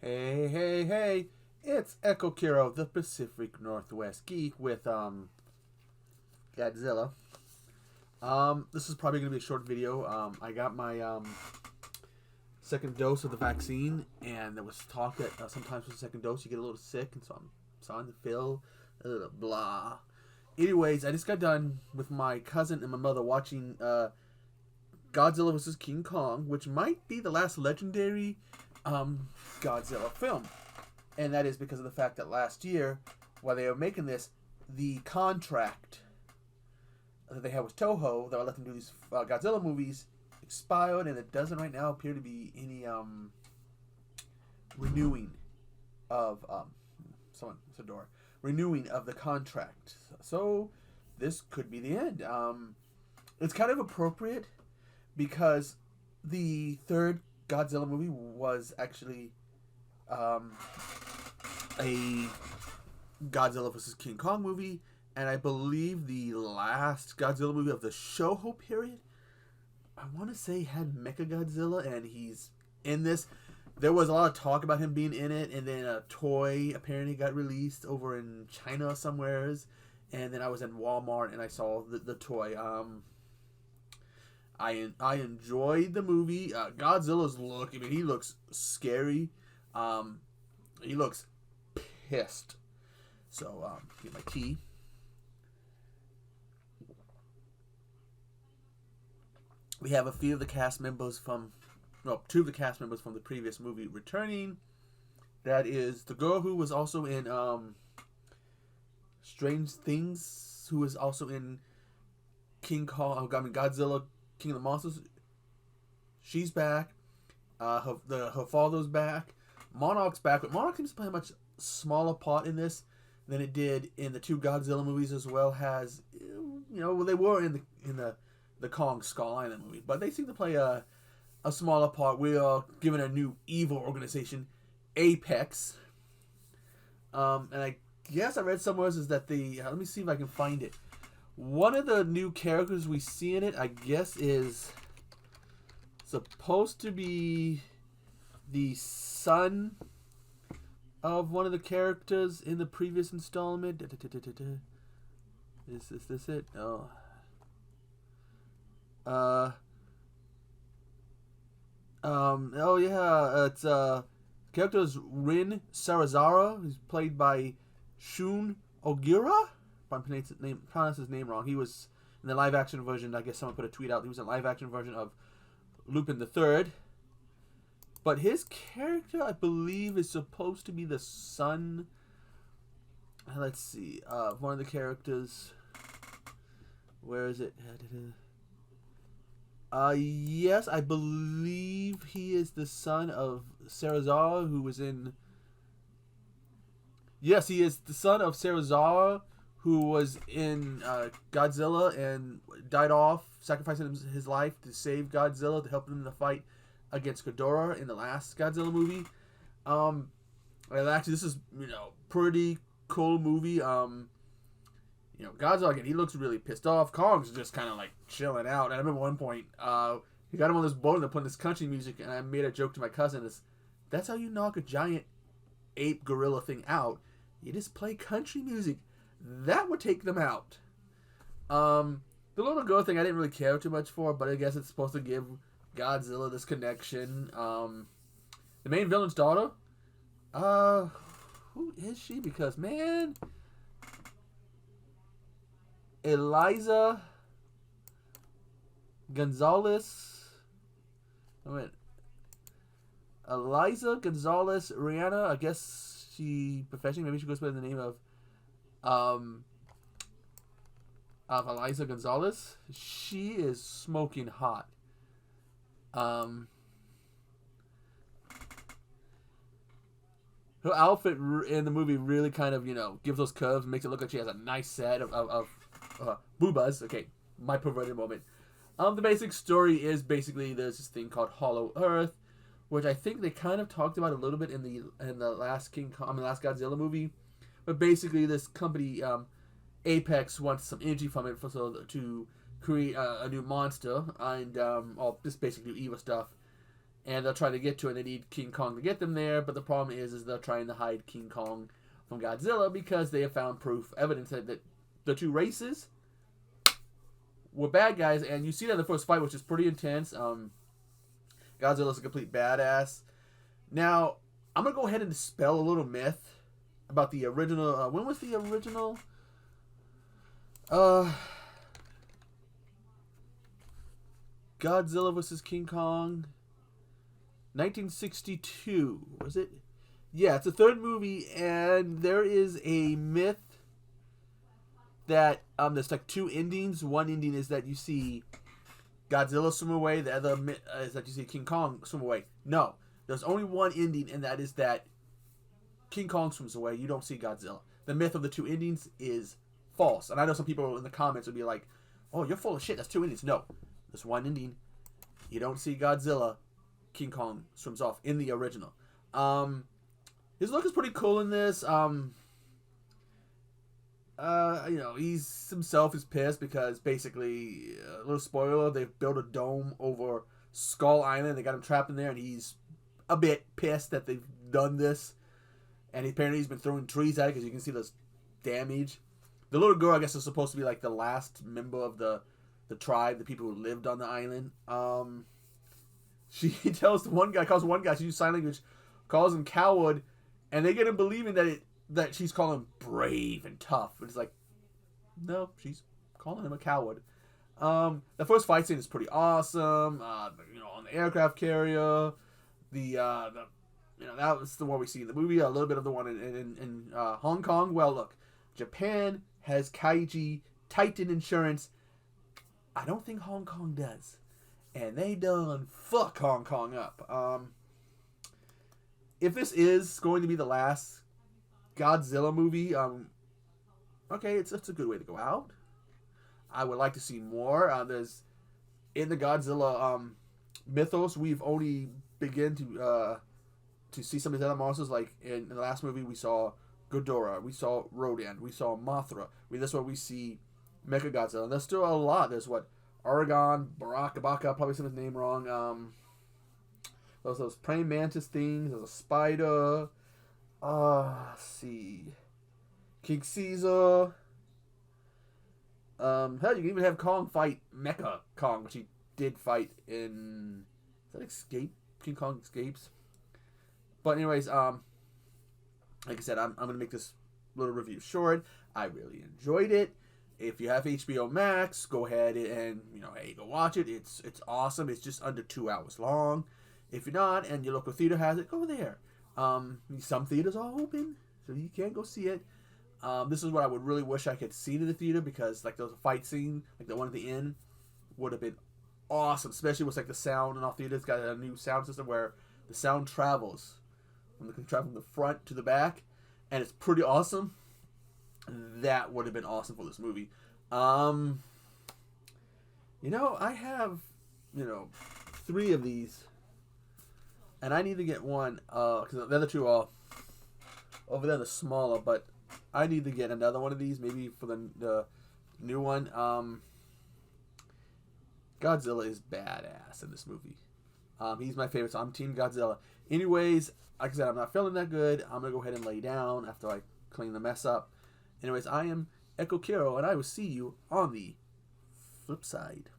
Hey, hey, hey! It's Echo Kiro, the Pacific Northwest geek with Godzilla. This is probably gonna be a short video. I got my second dose of the vaccine, and there was talk that sometimes with the second dose you get a little sick, and so I'm starting to feel a little blah. Anyways, I just got done with my cousin and my mother watching Godzilla vs. King Kong, which might be the last legendary Godzilla film. And that is because of the fact that last year, while they were making this, the contract that they had with Toho that would let them do these Godzilla movies expired, and it doesn't right now appear to be any renewing of renewing of the contract. So this could be the end. It's kind of appropriate because the third Godzilla movie was actually a Godzilla vs. King Kong movie, and I believe the last Godzilla movie of the Shoho period, I want to say, had Mechagodzilla, and he's in this. There was a lot of talk about him being in it, and then a toy apparently got released over in China somewheres, and then I was in Walmart and I saw the toy. I enjoyed the movie. Godzilla's look, I mean, he looks scary. He looks pissed. So, get my tea. We have a few of the cast members two of the cast members from the previous movie returning. That is the girl who was also in Strange Things, who was also in Godzilla, King of the Monsters. She's back. Her father's back. Monarch's back, but Monarch seems to play a much smaller part in this than it did in the two Godzilla movies, as well as they were in the Kong Skull Island movie, but they seem to play a smaller part. We are given a new evil organization, Apex, and I guess I read somewhere is that let me see if I can find it. One of the new characters we see in it, I guess, is supposed to be the son of one of the characters in the previous installment. Is this it? No. It's character is Rin Sarazara, who's played by Shun Ogira. If I pronounce his name wrong. He was in the live action version. I guess someone put a tweet out. He was in the live action version of Lupin the Third. But his character, I believe, is supposed to be the son. Let's see. One of the characters. Where is it? Yes, I believe he is the son of Sarazawa, who was in. Yes, he is the son of Sarazawa, who was in Godzilla and died off, sacrificing his life to save Godzilla, to help him in the fight against Ghidorah in the last Godzilla movie. And actually, this is pretty cool movie. Godzilla, again, he looks really pissed off. Kong's just kind of like chilling out. And I remember one point, he got him on this boat and they're putting this country music, and I made a joke to my cousin, that's how you knock a giant ape gorilla thing out. You just play country music. That would take them out. The little girl thing I didn't really care too much for, but I guess it's supposed to give Godzilla this connection. The main villain's daughter, who is she? Because, man, Eliza Gonzalez. Eliza Gonzalez Rihanna. I guess maybe she goes by the name of Eliza Gonzalez. She is smoking hot. Her outfit in the movie really kind of gives those curves, makes it look like she has a nice set of boobas. Okay, my perverted moment. The basic story is basically there's this thing called Hollow Earth, which I think they kind of talked about a little bit in the last last Godzilla movie. But basically, this company Apex wants some energy from it to create a new monster and just basically evil stuff. and they're trying to get to it. And they need King Kong to get them there, but the problem is they're trying to hide King Kong from Godzilla because they have found evidence that the two races were bad guys, and you see that in the first fight, which is pretty intense. Godzilla's a complete badass. Now, I'm going to go ahead and dispel a little myth about the original. When was the original? Godzilla vs. King Kong. 1962. Was it? Yeah, it's the third movie, and there is a myth that there's like two endings. One ending is that you see Godzilla swim away. The other is that you see King Kong swim away. No, there's only one ending, and that is that King Kong swims away. You don't see Godzilla. The myth of the two endings is false. And I know some people in the comments would be like, "Oh, you're full of shit. That's two endings." No, there's one ending. You don't see Godzilla. King Kong swims off in the original. His look is pretty cool in this. He's himself is pissed because basically, a little spoiler, they've built a dome over Skull Island. They got him trapped in there, and he's a bit pissed that they've done this. And apparently he's been throwing trees at it because you can see this damage. The little girl, I guess, is supposed to be like the last member of the tribe, the people who lived on the island. She tells one guy, she uses sign language, calls him coward, and they get him believing that she's calling him brave and tough. But it's like, no, she's calling him a coward. The first fight scene is pretty awesome. On the aircraft carrier, that was the one we see in the movie. A little bit of the one in Hong Kong. Well, look, Japan has Kaiji Titan insurance. I don't think Hong Kong does. And they done fuck Hong Kong up. If this is going to be the last Godzilla movie, okay, it's a good way to go out. I would like to see more. There's in the Godzilla mythos, we've only begun to see some of these other monsters. Like in the last movie, we saw Ghidorah, we saw Rodan, we saw Mothra. This one we see Mechagodzilla. And there's still a lot. There's Oregon, Barakabaka, probably said his name wrong. Those praying mantis things. There's a spider. Let's see. King Caesar. Hell, you can even have Kong fight Mecha Kong, which he did fight in. Is that Escape? King Kong Escapes. But anyways, like I said, I'm gonna make this little review short. I really enjoyed it. If you have HBO Max, go ahead and go watch it. It's awesome. It's just under 2 hours long. If you're not, and your local theater has it, go there. Some theaters are open, so you can go see it. This is what I would really wish I could see in the theater, because like there was a fight scene, like the one at the end, would have been awesome. Especially with like the sound in all theaters. Got a new sound system where the sound travels from the front to the back, and it's pretty awesome. That would have been awesome for this movie. I have 3 of these, and I need to get one because the other 2 are over there, the smaller. But I need to get another one of these, maybe for the new one. Godzilla is badass in this movie. He's my favorite, so I'm Team Godzilla. Anyways, like I said, I'm not feeling that good. I'm gonna go ahead and lay down after I clean the mess up. Anyways, I am Echo Kiro, and I will see you on the flip side.